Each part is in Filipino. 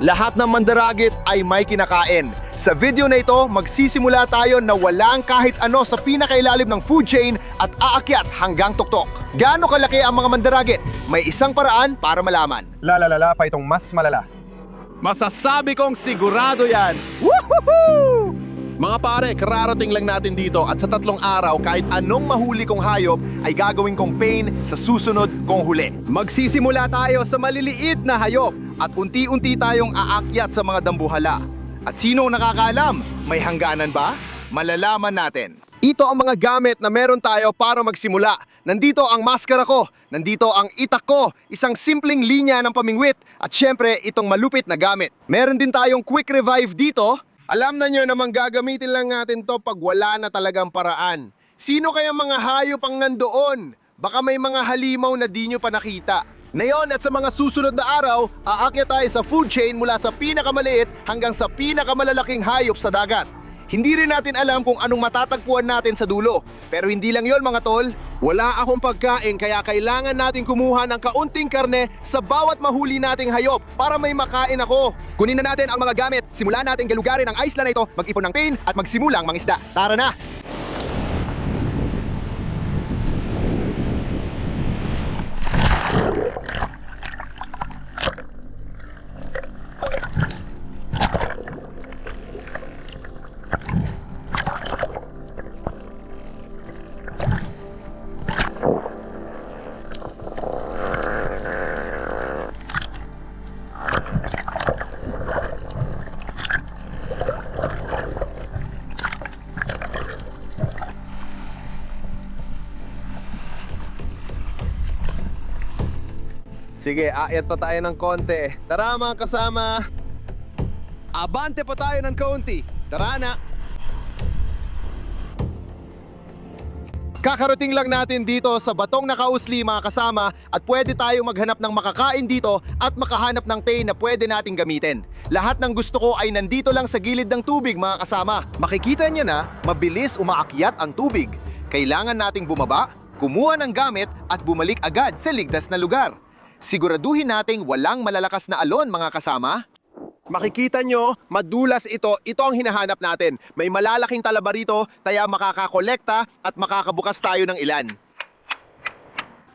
Lahat ng mandaragit ay may kinakain. Sa video na ito, magsisimula tayo na walang kahit ano sa pinakailalim ng food chain at aakyat hanggang tuktok. Gaano kalaki ang mga mandaragit? May isang paraan para malaman. Lalalala pa itong mas malala. Masasabi kong sigurado yan! Woohoo! Mga pare, kararating lang natin dito at sa 3 araw kahit anong mahuli kong hayop ay gagawin kong pain sa susunod kong huli. Magsisimula tayo sa maliliit na hayop at unti-unti tayong aakyat sa mga dambuhala. At sino ang nakakaalam? May hangganan ba? Malalaman natin. Ito ang mga gamit na meron tayo para magsimula. Nandito ang maskara ko, nandito ang itak ko, isang simpleng linya ng pamingwit at syempre itong malupit na gamit. Meron din tayong quick revive dito. Alam na nyo namang gagamitin lang natin to pag wala na talagang paraan. Sino kaya mga hayop ang nandoon? Baka may mga halimaw na di nyo pa nakita. Ngayon at sa mga susunod na araw, aakyat tayo sa food chain mula sa pinakamaliit hanggang sa pinakamalalaking hayop sa dagat. Hindi rin natin alam kung anong matatagpuan natin sa dulo. Pero hindi lang yon mga tol. Wala akong pagkain kaya kailangan natin kumuha ng kaunting karne sa bawat mahuli nating hayop para may makain ako. Kunin na natin ang mga gamit. Simulan natin galugarin ang isla na ito, mag-ipon ng pain at magsimulang mangisda. Tara na! Sige, aayat pa tayo ng konti. Tara mga kasama! Abante pa tayo ng kaunti. Tara na! Kakarating lang natin dito sa batong nakausli mga kasama at pwede tayo maghanap ng makakain dito at makahanap ng tay na pwede nating gamitin. Lahat ng gusto ko ay nandito lang sa gilid ng tubig mga kasama. Makikita niyo na, mabilis umaakyat ang tubig. Kailangan nating bumaba, kumuha ng gamit at bumalik agad sa ligtas na lugar. Siguraduhin nating walang malalakas na alon mga kasama. Makikita nyo, madulas ito. Ito ang hinahanap natin. May malalaking talaba rito, kaya makakakolekta at makakabukas tayo ng ilan.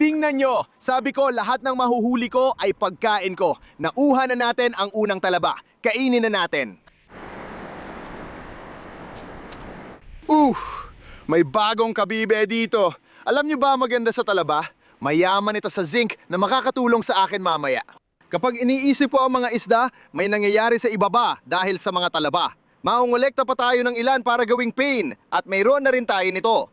Tingnan nyo, sabi ko lahat ng mahuhuli ko ay pagkain ko. Nauha na natin ang unang talaba. Kainin na natin. May bagong kabibe dito. Alam nyo ba maganda sa talaba? Mayaman ito sa zinc na makakatulong sa akin mamaya. Kapag iniisip ko ang mga isda, may nangyayari sa ibaba dahil sa mga talaba. Maungolekta pa tayo ng ilan para gawing pain at mayroon na rin tayo nito.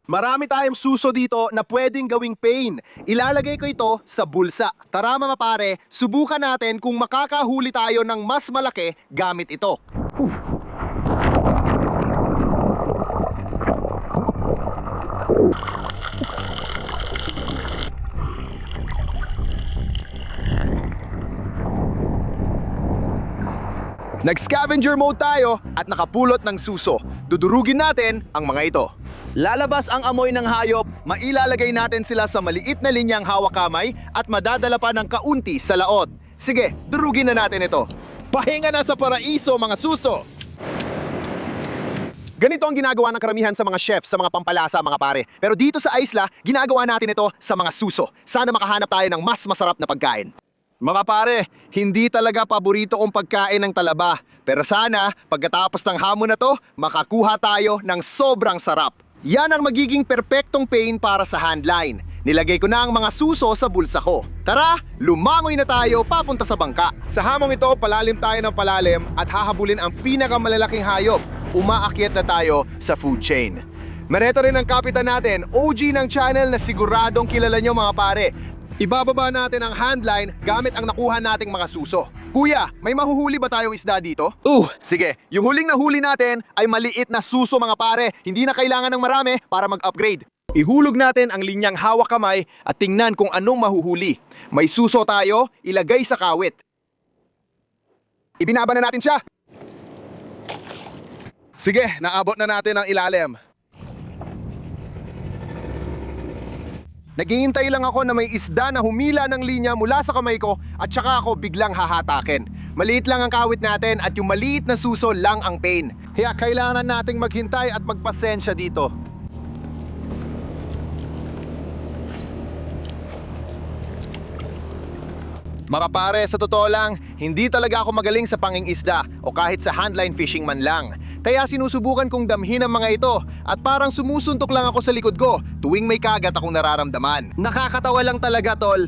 Marami tayong suso dito na pwedeng gawing pain. Ilalagay ko ito sa bulsa. Tara mga pare, subukan natin kung makakahuli tayo ng mas malaki gamit ito. Nag-scavenger mode tayo at nakapulot ng suso. Dudurugin natin ang mga ito. Lalabas ang amoy ng hayop, mailalagay natin sila sa maliit na linyang hawak kamay at madadala pa ng kaunti sa laot. Sige, durugin na natin ito. Pahinga na sa paraiso mga suso! Ganito ang ginagawa ng karamihan sa mga chef sa mga pampalasa mga pare. Pero dito sa isla, ginagawa natin ito sa mga suso. Sana makahanap tayo ng mas masarap na pagkain. Mga pare, hindi talaga paborito kong pagkain ng talaba. Pero sana, pagkatapos ng hamon na to, makakuha tayo ng sobrang sarap. Yan ang magiging perpektong pain para sa handline. Nilagay ko na ang mga suso sa bulsa ko. Tara, lumangoy na tayo papunta sa bangka. Sa hamong ito, palalim tayo ng palalim at hahabulin ang pinakamalalaking hayop. Umaakyat na tayo sa food chain. Mereto rin ang kapitan natin, OG ng channel na siguradong kilala nyo mga pare. Ibababa natin ang handline gamit ang nakuha nating mga suso. Kuya, may mahuhuli ba tayong isda dito? Sige, yung huling nahuli natin ay maliit na suso mga pare. Hindi na kailangan ng marami para mag-upgrade. Ihulog natin ang linyang hawak kamay at tingnan kung anong mahuhuli. May suso tayo, ilagay sa kawit. Ibinaba na natin siya. Sige, naabot na natin ang ilalim. Naghihintay lang ako na may isda na humila ng linya mula sa kamay ko at saka ako biglang hahatakin. Maliit lang ang kawit natin at yung maliit na suso lang ang pain. Kaya kailangan nating maghintay at magpasensya dito. Mga pare, sa totoo lang, hindi talaga ako magaling sa pangingisda o kahit sa handline fishing man lang. Kaya sinusubukan kong damhin ang mga ito at parang sumusuntok lang ako sa likod ko tuwing may kagat akong nararamdaman. Nakakatawa lang talaga, tol.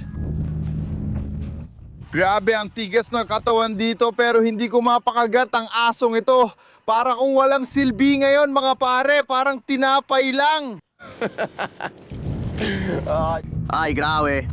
Grabe ang tigas ng katawan dito pero hindi ko mapakagat ang asong ito. Para kung walang silbi ngayon mga pare, parang tinapay lang. Ay, grabe.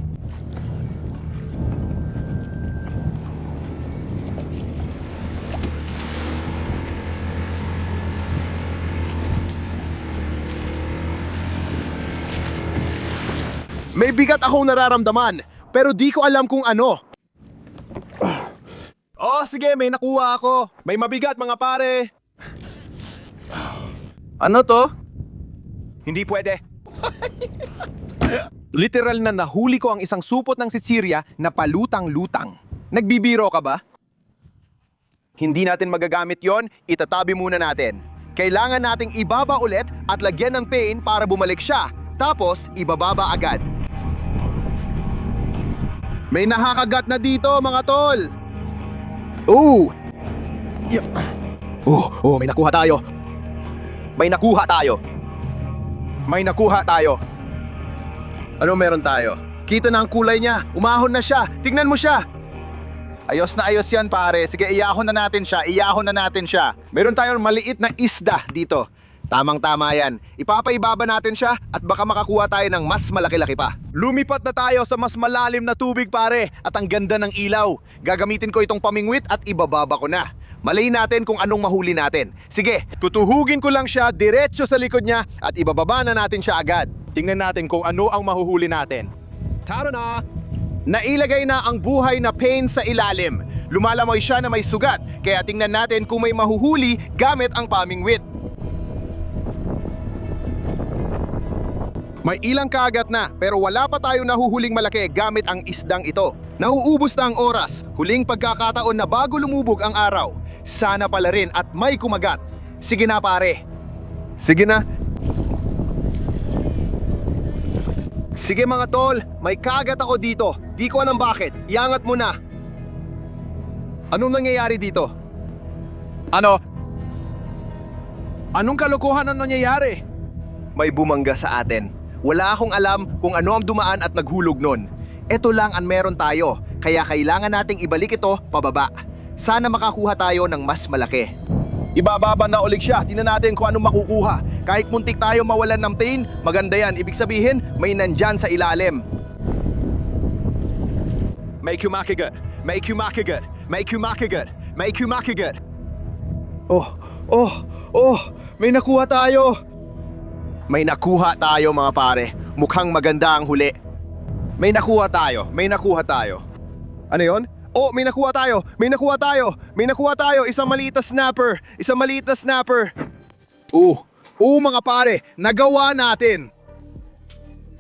May bigat akong nararamdaman, pero di ko alam kung ano. Oh, sige, may nakuha ako. May mabigat, mga pare. Ano to? Hindi pwede. Literal na nahuli ko ang isang supot ng Sicilia na palutang-lutang. Nagbibiro ka ba? Hindi natin magagamit yon, itatabi muna natin. Kailangan nating ibaba ulit at lagyan ng pain para bumalik siya. Tapos, ibababa agad. May nakakagat na dito, mga tol! Oh! May nakuha tayo. May nakuha tayo. May nakuha tayo. Ano meron tayo? Kita na ang kulay niya. Umahon na siya. Tignan mo siya. Ayos na ayos yan, pare. Sige, iyahon na natin siya. Iyahon na natin siya. Meron tayong maliit na isda dito. Tamang-tama yan. Ipapaibaba natin siya at baka makakuha tayo ng mas malaki-laki pa. Lumipat na tayo sa mas malalim na tubig, pare. At ang ganda ng ilaw. Gagamitin ko itong pamingwit at ibababa ko na. Malay natin kung anong mahuli natin. Sige, tutuhugin ko lang siya diretso sa likod niya at ibababa na natin siya agad. Tingnan natin kung ano ang mahuhuli natin. Tara na! Nailagay na ang buhay na pain sa ilalim. Lumalamoy siya na may sugat. Kaya tingnan natin kung may mahuhuli gamit ang pamingwit. May ilang kagat na pero wala pa tayo nahuhuling malaki gamit ang isdang ito. Nauubos na ang oras, huling pagkakataon na bago lumubog ang araw. Sana pala rin at may kumagat. Sige na, pare. Sige na. Sige mga tol, may kagat ako dito. Di ko alam bakit. Iangat mo na. Anong nangyayari dito? Ano? Anong kalokohan ang nangyayari? May bumangga sa atin. Wala akong alam kung ano ang dumaan at naghulog nun. Ito lang ang meron tayo, kaya kailangan nating ibalik ito pababa. Sana makakuha tayo ng mas malaki. Ibababa na ulit siya, tingnan natin kung anong makukuha. Kahit muntik tayo mawalan ng pain, maganda yan. Ibig sabihin, may nandyan sa ilalim. May kumakagat, may kumakagat, may kumakagat, may kumakagat. May nakuha tayo. May nakuha tayo mga pare. Mukhang maganda ang huli. May nakuha tayo. May nakuha tayo. Ano yon? Oh, may nakuha tayo. May nakuha tayo. May nakuha tayo. Isang maliit na snapper. Isang maliit na snapper. Mga pare. Nagawa natin.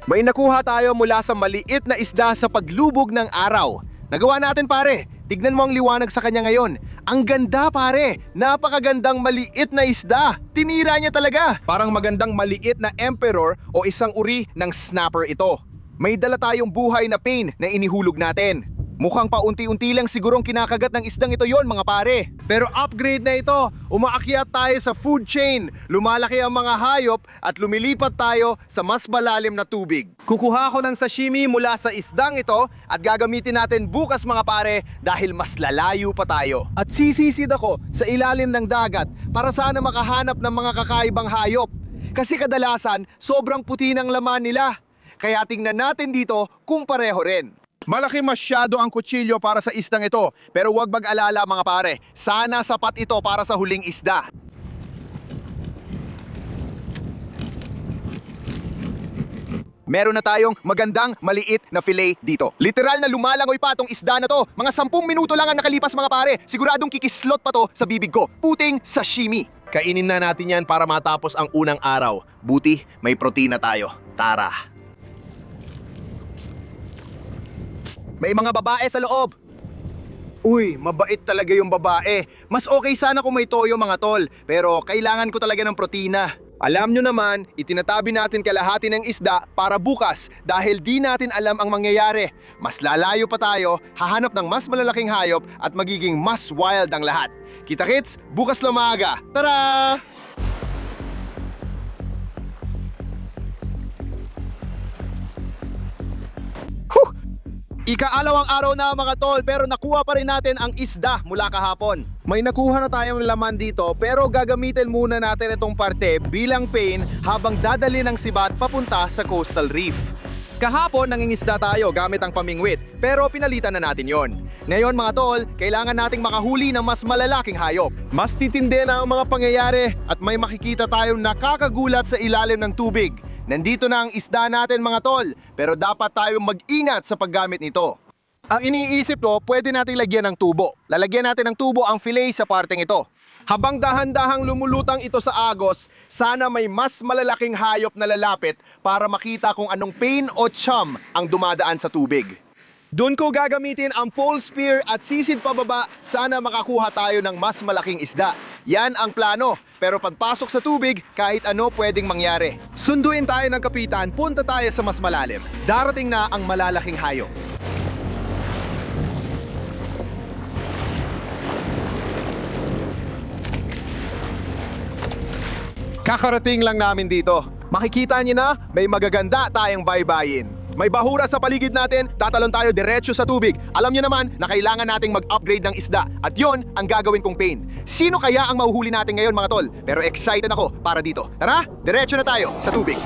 May nakuha tayo mula sa maliit na isda sa paglubog ng araw. Nagawa natin, pare. Tignan mo ang liwanag sa kanya ngayon. Ang ganda, pare. Napakagandang maliit na isda. Tinira niya talaga. Parang magandang maliit na emperor o isang uri ng snapper ito. May dala tayong buhay na pain na inihulog natin. Mukhang paunti-unti lang sigurong kinakagat ng isdang ito yon mga pare. Pero upgrade na ito. Umaakyat tayo sa food chain. Lumalaki ang mga hayop at lumilipat tayo sa mas malalim na tubig. Kukuha ako ng sashimi mula sa isdang ito at gagamitin natin bukas mga pare dahil mas lalayo pa tayo. At sisisid ako sa ilalim ng dagat para sana makahanap ng mga kakaibang hayop. Kasi kadalasan sobrang puti ng laman nila. Kaya tingnan natin dito kung pareho rin. Malaki masyado ang kutsilyo para sa isdang ito, pero huwag mag-alala mga pare, sana sapat ito para sa huling isda. Meron na tayong magandang maliit na fillet dito. Literal na lumalangoy pa itong isda na to. Mga 10 minuto lang ang nakalipas mga pare. Siguradong kikislot pa to sa bibig ko. Puting sashimi. Kainin na natin yan para matapos ang unang araw. Buti, may protina tayo. Tara. May mga babae sa loob. Uy, mabait talaga yung babae. Mas okay sana kung may toyo mga tol, pero kailangan ko talaga ng protina. Alam nyo naman, itinatabi natin kalahati ng isda para bukas dahil di natin alam ang mangyayari. Mas lalayo pa tayo, hahanap ng mas malalaking hayop at magiging mas wild ang lahat. Kita-kits, bukas na maaga. Tara! Ikaalawang araw na mga tol, pero nakuha pa rin natin ang isda mula kahapon. May nakuha na tayong laman dito pero gagamitin muna natin itong parte bilang pain habang dadali ng sibat papunta sa coastal reef. Kahapon nangingisda tayo gamit ang pamingwit, pero pinalitan na natin yon. Ngayon mga tol, kailangan nating makahuli ng mas malalaking hayop. Mas titindi na ang mga pangyayari at may makikita tayong nakakagulat sa ilalim ng tubig. Nandito na ang isda natin mga tol, pero dapat tayong mag-ingat sa paggamit nito. Ang iniisip ko, pwede nating lagyan ng tubo. Lalagyan natin ng tubo ang fillet sa parteng ito. Habang dahan-dahang lumulutang ito sa agos, sana may mas malalaking hayop na lalapit para makita kung anong pain o chum ang dumadaan sa tubig. Doon ko gagamitin ang pole spear at sisid pababa, sana makakuha tayo ng mas malaking isda. Yan ang plano, pero pagpasok sa tubig, kahit ano pwedeng mangyari. Sunduin tayo ng kapitan, punta tayo sa mas malalim. Darating na ang malalaking hayop. Kakarating lang namin dito. Makikita niyo na, may magaganda tayong baybayin. May bahura sa paligid natin, tatalon tayo diretso sa tubig. Alam niyo naman na kailangan nating mag-upgrade ng isda at yon ang gagawin kong pain. Sino kaya ang mahuhuli natin ngayon mga tol? Pero excited ako para dito. Tara, diretso na tayo sa tubig.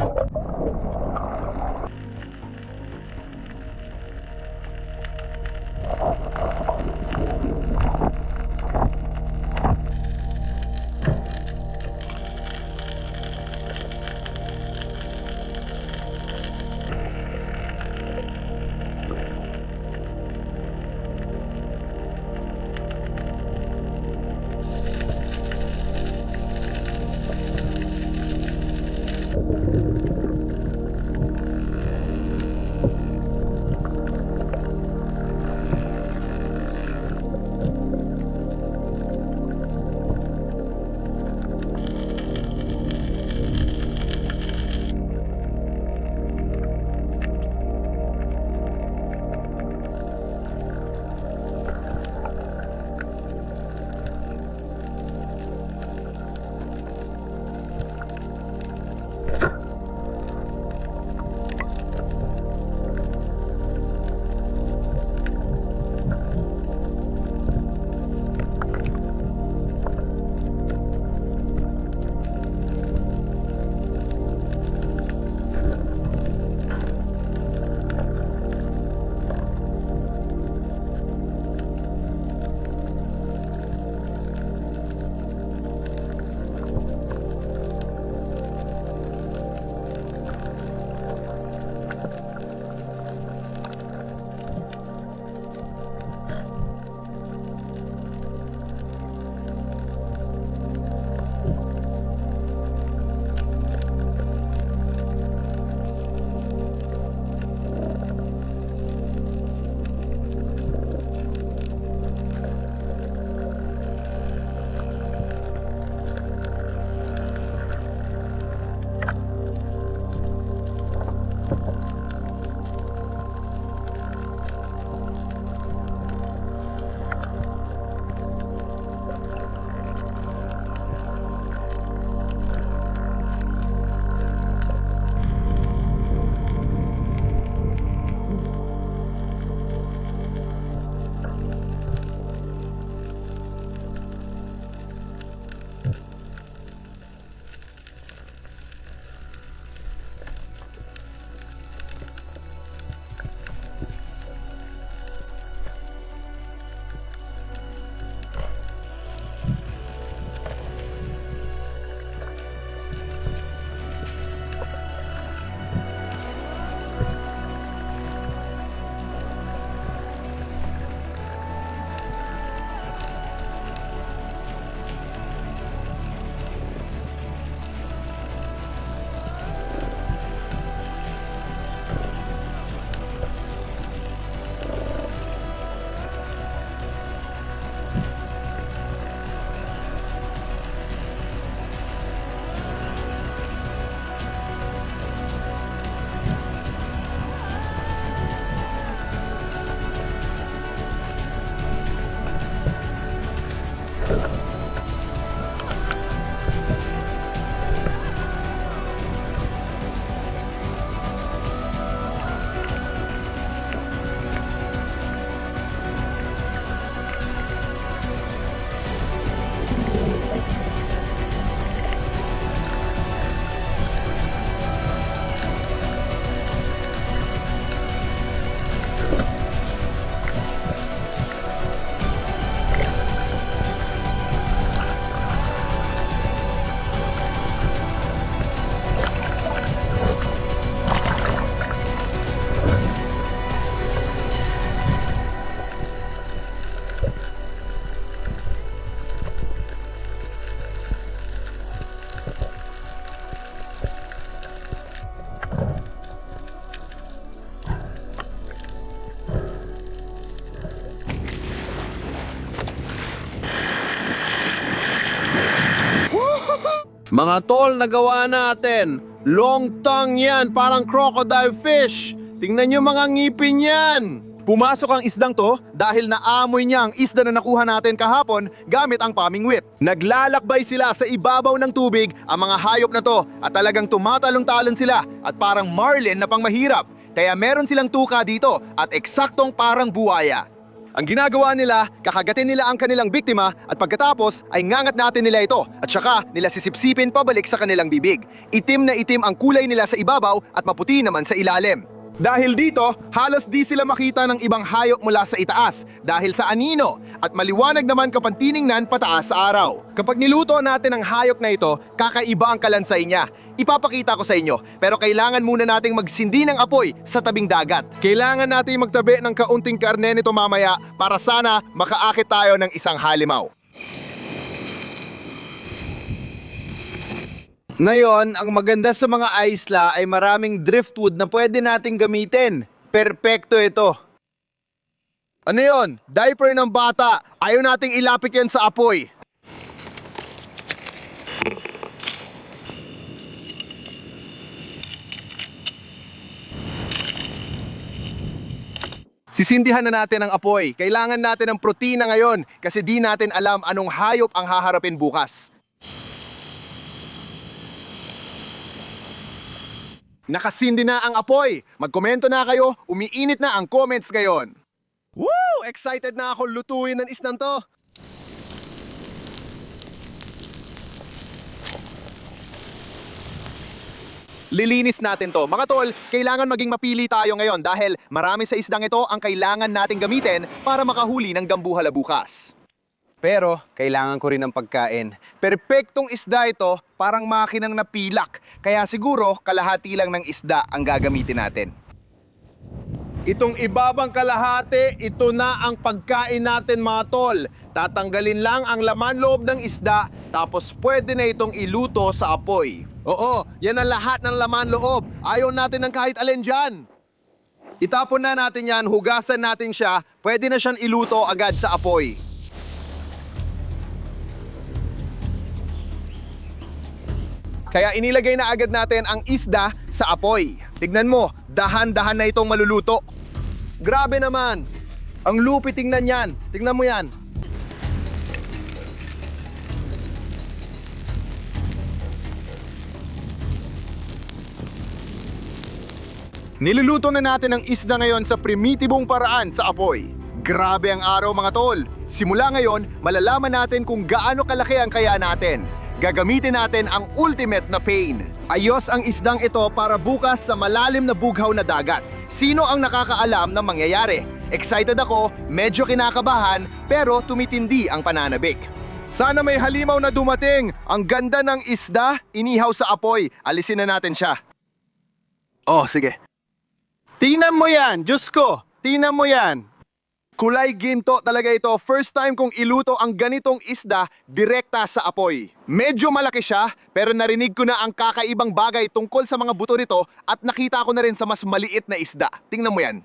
Mga tol, nagawa natin. Long tongue yan, parang crocodile fish. Tingnan nyo mga ngipin yan. Pumasok ang isdang to dahil naamoy niya ang isda na nakuha natin kahapon gamit ang pamingwit. Naglalakbay sila sa ibabaw ng tubig ang mga hayop na to at talagang tumatalong-talon sila at parang marlin na pangmahirap. Kaya meron silang tuka dito at eksaktong parang buwaya. Ang ginagawa nila, kakagatin nila ang kanilang biktima at pagkatapos ay ngangat natin nila ito at saka nila sisipsipin pabalik sa kanilang bibig. Itim na itim ang kulay nila sa ibabaw at maputi naman sa ilalim. Dahil dito, halos di sila makita ng ibang hayop mula sa itaas dahil sa anino at maliwanag naman kapag tiningnan pataas sa araw. Kapag niluto natin ang hayop na ito, kakaiba ang kalansay niya. Ipapakita ko sa inyo, pero kailangan muna nating magsindi ng apoy sa tabing dagat. Kailangan nating magtabi ng kaunting karne nito mamaya para sana makaakit tayo ng isang halimaw. Ngayon, ang maganda sa mga isla ay maraming driftwood na pwede nating gamitin. Perpekto ito. Ano yon? Diaper ng bata. Ayaw nating ilapit yan sa apoy. Sisindihan na natin ang apoy. Kailangan natin ng protina ngayon kasi di natin alam anong hayop ang haharapin bukas. Nakasindi na ang apoy. Magkomento na kayo, umiinit na ang comments ngayon. Woo! Excited na ako lutuin ng isdang to. Lilinis natin to. Mga tol, kailangan maging mapili tayo ngayon dahil marami sa isdang ito ang kailangan nating gamitin para makahuli ng dambuhala bukas. Pero, kailangan ko rin ng pagkain. Perpektong isda ito, parang makinang napilak. Kaya siguro, kalahati lang ng isda ang gagamitin natin. Itong ibabang kalahati, ito na ang pagkain natin mga tol. Tatanggalin lang ang laman loob ng isda, tapos pwede na itong iluto sa apoy. Oo, yan ang lahat ng laman loob. Ayaw natin ng kahit alin dyan. Itapon na natin yan, hugasan natin siya, pwede na siyang iluto agad sa apoy. Kaya inilagay na agad natin ang isda sa apoy. Tignan mo, dahan-dahan na itong maluluto. Grabe naman! Ang lupit tingnan yan. Tignan mo yan. Niluluto na natin ang isda ngayon sa primitibong paraan sa apoy. Grabe ang araw mga tol. Simula ngayon, malalaman natin kung gaano kalaki ang kaya natin. Gagamitin natin ang ultimate na pain. Ayos ang isdang ito para bukas sa malalim na bughaw na dagat. Sino ang nakakaalam ng mangyayari? Excited ako, medyo kinakabahan, pero tumitindi ang pananabik. Sana may halimaw na dumating. Ang ganda ng isda, inihaw sa apoy. Alisin na natin siya. Oh, sige. Tingnan mo yan, Diyos ko. Tingnan mo yan. Kulay ginto talaga ito. First time kong iluto ang ganitong isda direkta sa apoy. Medyo malaki siya, pero narinig ko na ang kakaibang bagay tungkol sa mga buto nito at nakita ko na rin sa mas maliit na isda. Tingnan mo yan.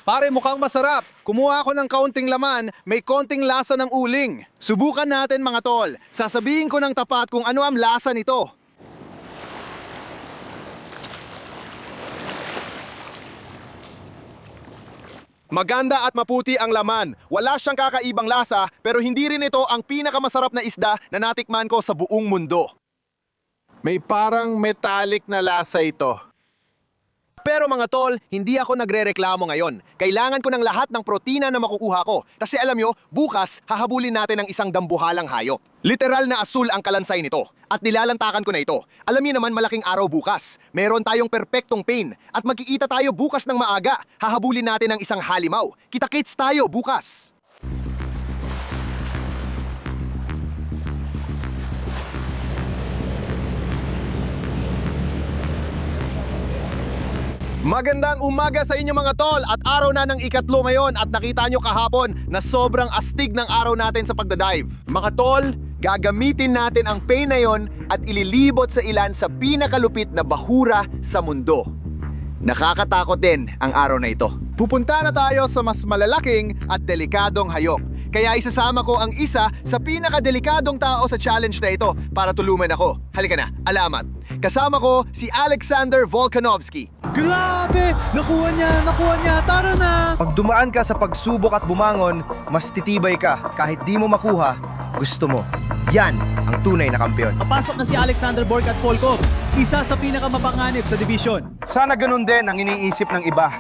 Pare, mukhang masarap. Kumuha ako ng kaunting laman, may konting lasa ng uling. Subukan natin mga tol. Sasabihin ko ng tapat kung ano ang lasa nito. Maganda at maputi ang laman. Wala siyang kakaibang lasa, pero hindi rin ito ang pinakamasarap na isda na natikman ko sa buong mundo. May parang metallic na lasa ito. Pero mga tol, hindi ako nagrereklamo ngayon. Kailangan ko ng lahat ng protina na makukuha ko. Kasi alam nyo, bukas hahabulin natin ang isang dambuhalang hayop. Literal na asul ang kalansay nito. At nilalantakan ko na ito. Alam niyo naman malaking araw bukas. Meron tayong perpektong pain. At magkikita tayo bukas ng maaga. Hahabulin natin ang isang halimaw. Kita-kits tayo bukas. Magandang umaga sa inyo mga tol at araw na ng ikatlo ngayon at nakita nyo kahapon na sobrang astig ng araw natin sa pagdadive. Mga tol, gagamitin natin ang pain na yon at ililibot sa ilan sa pinakalupit na bahura sa mundo. Nakakatakot din ang araw na ito. Pupunta na tayo sa mas malalaking at delikadong hayop. Kaya isasama ko ang isa sa pinakadelikadong tao sa challenge na ito para tulungan ako. Halika na, alamat. Kasama ko si Alexander Volkanovski. Grabe! Nakuha niya! Tara na! Pag dumaan ka sa pagsubok at bumangon, mas titibay ka. Kahit di mo makuha, gusto mo. Yan ang tunay na kampeon. Papasok na si Alexander Borg at Volkov, isa sa pinakamapanganib sa division. Sana ganun din ang iniisip ng iba.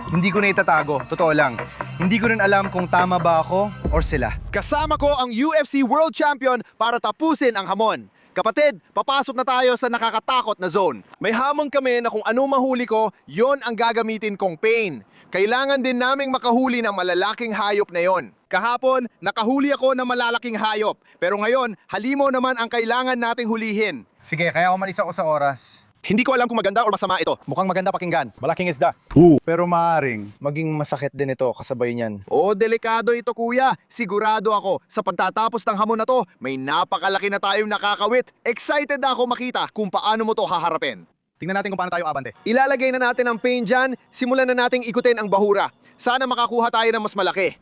Hindi ko na itatago, totoo lang. Hindi ko rin alam kung tama ba ako or sila. Kasama ko ang UFC World Champion para tapusin ang hamon. Kapatid, papasok na tayo sa nakakatakot na zone. May hamon kami na kung ano mahuli ko, yon ang gagamitin kong pain. Kailangan din naming makahuli ng malalaking hayop na yon. Kahapon, nakahuli ako ng malalaking hayop. Pero ngayon, halimaw naman ang kailangan nating hulihin. Sige, kaya umalis ako sa oras. Hindi ko alam kung maganda o masama ito. Mukhang maganda pakinggan. Malaking isda. Pero maaring maging masakit din ito kasabay niyan. Oo, delikado ito kuya. Sigurado ako, sa pagtatapos ng hamon na to, may napakalaki na tayong nakakawit. Excited na ako makita kung paano mo to haharapin. Tingnan natin kung paano tayo abante. Ilalagay na natin ang pain dyan, simulan na nating ikutin ang bahura. Sana makakuha tayo ng mas malaki.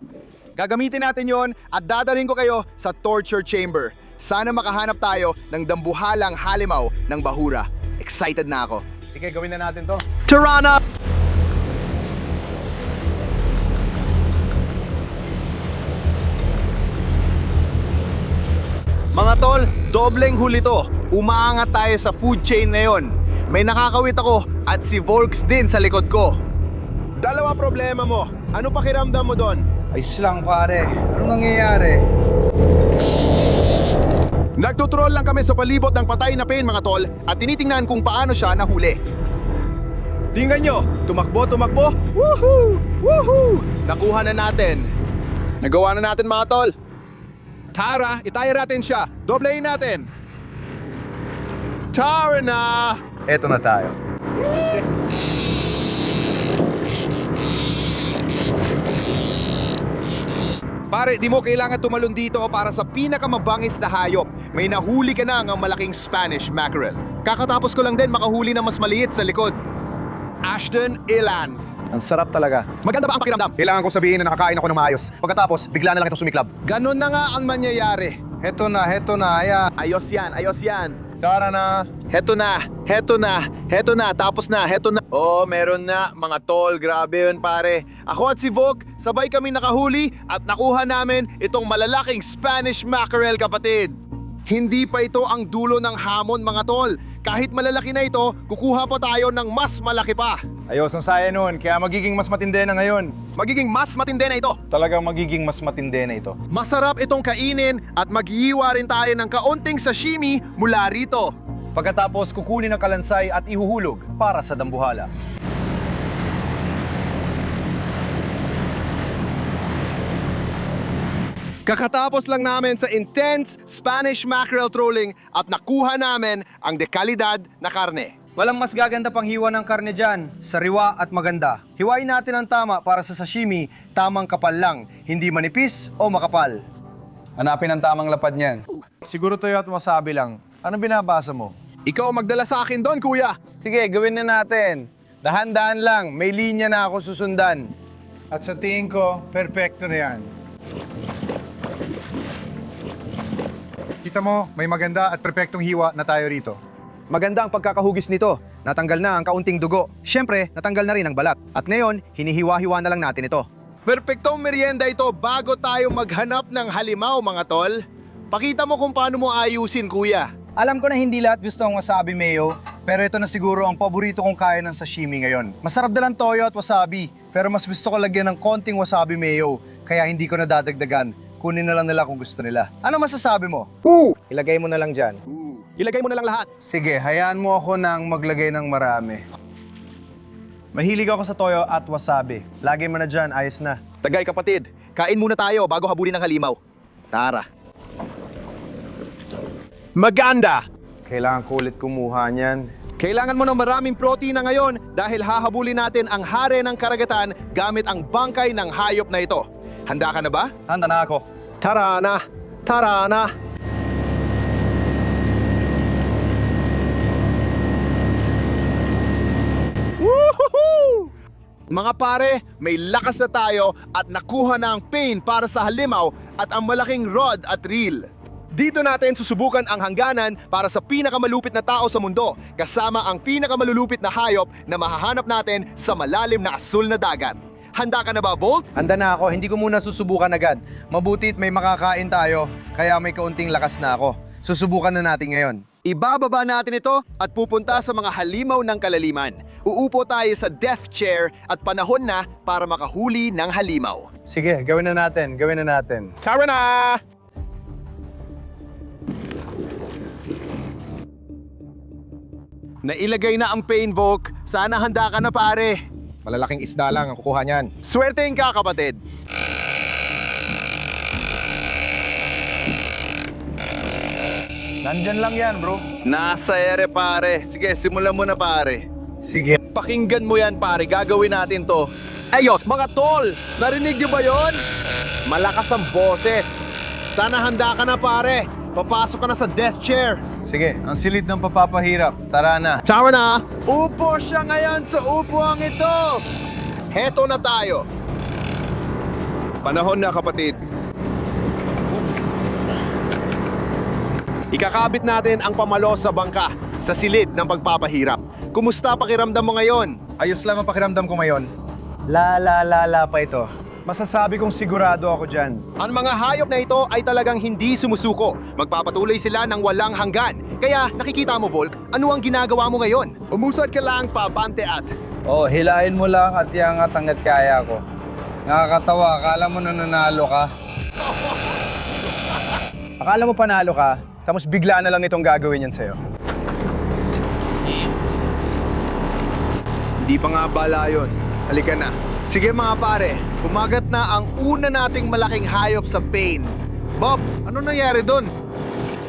Gagamitin natin yon at dadaling ko kayo sa torture chamber. Sana makahanap tayo ng dambuhalang halimaw ng bahura. Excited na ako. Sige, gawin na natin to. Tirana! Mga tol, dobleng huli to. Umaangat tayo sa food chain ngayon. May nakakawit ako at si Volks din sa likod ko. Dalawa problema mo. Ano pakiramdam mo doon? Ayos lang pare. Anong nangyayari? Nagtutrol lang kami sa palibot ng patay na pain mga tol at tinitingnan kung paano siya nahuli. Tingnan nyo, tumakbo. Woohoo! Woohoo! Nakuha na natin. Nagawa na natin mga tol. Tara, itaya natin siya. Doblehin natin. Tara na! Eto na tayo. Pare, di mo kailangan tumalon dito para sa pinakamabangis na hayop. May nahuli ka na ng malaking Spanish mackerel. Kakatapos ko lang din makahuli na mas maliit sa likod. Ashton Ilans. Ang sarap talaga. Maganda ba ang pakiramdam? Kailangan ko sabihin na nakakain ako ng maayos. Pagkatapos, bigla na lang itong sumiklab. Ganon na nga ang mangyayari. Heto na, aya. Ayos yan. Tara na. Heto na, tapos na, heto na. Oh, meron na, mga tol, grabe yun pare. Ako at si Vok, sabay kami nakahuli at nakuha namin itong malalaking Spanish mackerel kapatid. Hindi pa ito ang dulo ng hamon mga tol. Kahit malalaki na ito, kukuha pa tayo ng mas malaki pa. Ayos ang saya nun, kaya magiging mas matindi na ngayon. Magiging mas matindi na ito. Talagang magiging mas matindi na ito. Masarap itong kainin at maghihiwa rin tayo ng kaunting sashimi mula rito. Pagkatapos kukunin ang kalansay at ihuhulog para sa dambuhala. Kakatapos lang namin sa intense Spanish mackerel trolling at nakuha namin ang dekalidad na karne. Walang mas gaganda pang hiwa ng karne dyan, sariwa at maganda. Hiwain natin ang tama para sa sashimi, tamang kapal lang, hindi manipis o makapal. Hanapin ang tamang lapad niyan. Siguro tayo at wasabi lang. Anong binabasa mo? Ikaw magdala sa akin doon, kuya. Sige, gawin na natin. Dahan-dahan lang, may linya na ako susundan. At sa tingin ko, perfecto na yan. Kita mo, may maganda at perpektong hiwa na tayo rito. Maganda ang pagkakahugis nito. Natanggal na ang kaunting dugo. Siyempre, natanggal na rin ang balat. At ngayon, hinihiwa-hiwa na lang natin ito. Perpektong merienda ito bago tayo maghanap ng halimaw, mga tol. Pakita mo kung paano mo ayusin, kuya. Alam ko na hindi lahat gusto ang wasabi mayo, pero ito na siguro ang paborito kong kain ng sashimi ngayon. Masarap dalang toyo at wasabi, pero mas gusto ko lagyan ng konting wasabi mayo, kaya hindi ko na dadagdagan. Kunin na lang nila kung gusto nila. Ano masasabi mo? Ilagay mo na lang dyan. Ilagay mo na lang lahat. Sige, hayaan mo ako nang maglagay ng marami. Mahilig ako sa toyo at wasabi. Lagay mo na dyan, ayos na. Tagay kapatid, kain muna tayo bago habulin ng halimaw. Tara. Maganda! Kailangan ko ulit kumuha niyan. Kailangan mo ng maraming protina ngayon dahil hahabulin natin ang hare ng karagatan gamit ang bangkay ng hayop na ito. Handa ka na ba? Handa na ako. Tara na! Tara na! Woohoo! Mga pare, may lakas na tayo at nakuha na ang pain para sa halimaw at ang malaking rod at reel. Dito natin susubukan ang hangganan para sa pinakamalupit na tao sa mundo, kasama ang pinakamalulupit na hayop na mahahanap natin sa malalim na asul na dagat. Handa ka na ba, Bolt? Handa na ako, hindi ko muna susubukan agad. Mabutit may makakain tayo, kaya may kaunting lakas na ako. Susubukan na natin ngayon. Ibababa natin ito at pupunta sa mga halimaw ng kalaliman. Uupo tayo sa death chair at panahon na para makahuli ng halimaw. Sige, gawin na natin, gawin na natin. Tara na! Nailagay na ang pain, Volk. Sana handa ka na, pare. Malalaking isda lang ang kukuha niyan. Swertein ka, kapatid. Nandyan lang yan, bro. Nasa ere, pare. Sige, simulan mo na, pare. Sige. Pakinggan mo yan, pare. Gagawin natin to. Ayos, mga tol! Narinig niyo ba yon? Malakas ang boses. Sana handa ka na, pare. Papasok ka na sa death chair. Sige, ang silid ng papapahirap. Tara na. Tara na! Upo siya ngayon sa upuang ito! Heto na tayo. Panahon na, kapatid. Ikakabit natin ang pamalo sa bangka sa silid ng pagpapahirap. Kumusta pakiramdam mo ngayon? Ayos lang ang pakiramdam ko ngayon. La pa ito. Masasabi kong sigurado ako dyan. Ang mga hayop na ito ay talagang hindi sumusuko. Magpapatuloy sila ng walang hanggan. Kaya nakikita mo, Volk, ano ang ginagawa mo ngayon? Umusad ka lang pa, bante at... Oh, hilain mo lang at iangat hanggat kaya ko. Nakakatawa, akala mo nananalo ka. Akala mo panalo ka, tapos bigla na lang itong gagawin yan sa'yo. Hindi pa nga bala yun. Halika na. Sige mga pare, kumagat na ang una nating malaking hayop sa pain. Bob, ano nangyari doon?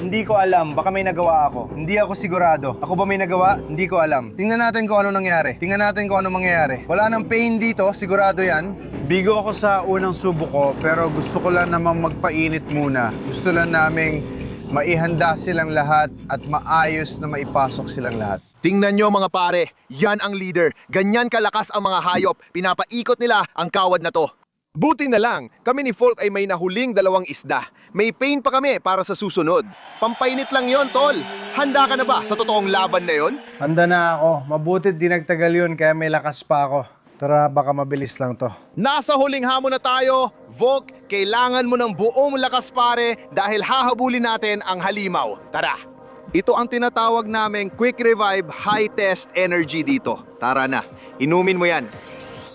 Hindi ko alam, baka may nagawa ako. Hindi ako sigurado. Ako ba may nagawa? Hindi ko alam. Tingnan natin kung ano nangyari. Tingnan natin kung ano mangyayari. Wala nang pain dito, sigurado yan. Bigo ako sa unang subo ko, pero gusto ko lang naman magpainit muna. Gusto lang naming maihanda silang lahat at maayos na maipasok silang lahat. Tingnan nyo mga pare, yan ang leader. Ganyan kalakas ang mga hayop. Pinapaikot nila ang kawad na to. Buti na lang, kami ni Folk ay may nahuling 2 isda. May pain pa kami para sa susunod. Pampainit lang yon, tol. Handa ka na ba sa totoong laban na yon? Handa na ako. Mabuti di nagtagal yun kaya may lakas pa ako. Tara, baka mabilis lang to. Nasa huling hamon na tayo. Volk, kailangan mo ng buong lakas pare dahil hahabulin natin ang halimaw. Tara! Ito ang tinatawag naming Quick Revive High Test Energy dito. Tara na, inumin mo yan.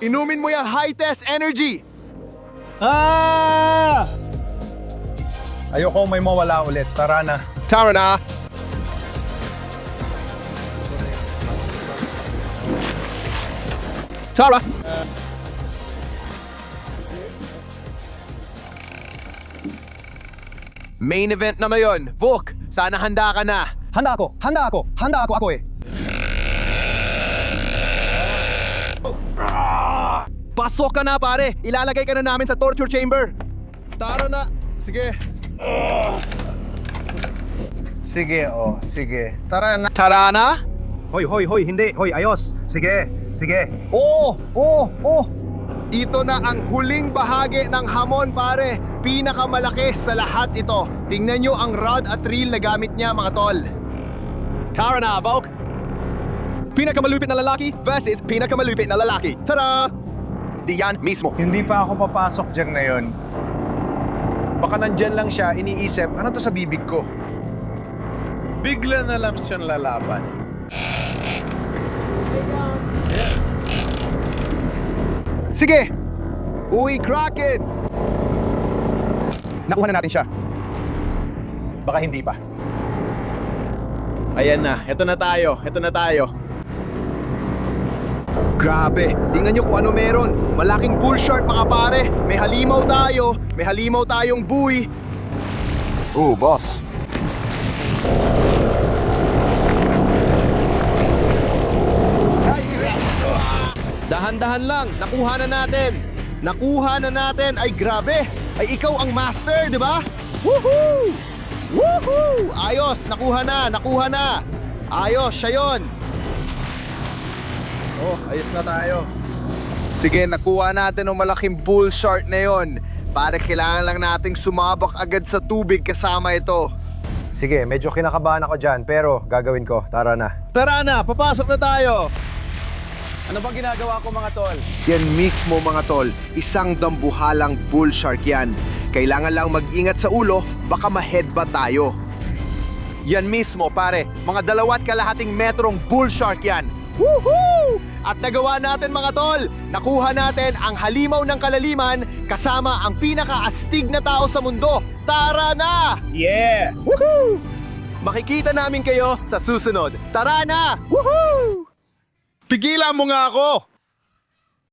Inumin mo yan, High Test Energy! Ayoko may mawala ulit. Tara na. Tara na! Tara! Main event na ngayon. Volk, sana handa ka na. Handa ako eh. Pasok ka na pare! Ilalagay ka na namin sa torture chamber. Tara na! Sige. Sige, oh, sige. Tara na. Tara na! Hoy, hindi. Hoy, ayos. Sige. Oh! Ito na ang huling bahagi ng hamon pare. Pinakamalaki sa lahat ito. Tingnan nyo ang rod at reel na gamit niya mga tol. Tara na, Volk! Pinakamalupit na lalaki versus pinakamalupit na lalaki. Tada! Diyan mismo. Hindi pa ako papasok dyan ngayon. Baka nandyan lang siya, iniisip, ano to sa bibig ko? Bigla na lang siyang lalaban. Sige! Uy, Kraken! Nakuha na natin siya. Baka hindi pa. Ayan na, eto na tayo. Grabe, tingnan nyo kung ano meron. Malaking bull shark mga pare. May halimaw tayong buoy. Boss. Dahan-dahan lang, nakuha na natin. Ay grabe, ay ikaw ang master, di ba? Woohoo! Ayos, nakuha na. Ayos, siya yun. Oh, ayos na tayo. Sige, nakuha natin ng malaking bull shark na yon. Pare, kailangan lang nating sumabak agad sa tubig kasama ito. Sige, medyo kinakabahan ako dyan, pero gagawin ko. Tara na. Tara na, papasok na tayo! Ano bang ginagawa ko mga tol? Yan mismo mga tol, isang dambuhalang bull shark yan. Kailangan lang mag-ingat sa ulo, baka ma-headbutt tayo. Yan mismo pare, mga 2.5 metrong bull shark yan. Woohoo! At nagawa natin mga tol, nakuha natin ang halimaw ng kalaliman kasama ang pinakaastig na tao sa mundo. Tara na! Yeah! Woohoo! Makikita namin kayo sa susunod. Tara na! Woohoo! Pigilan mo nga ako!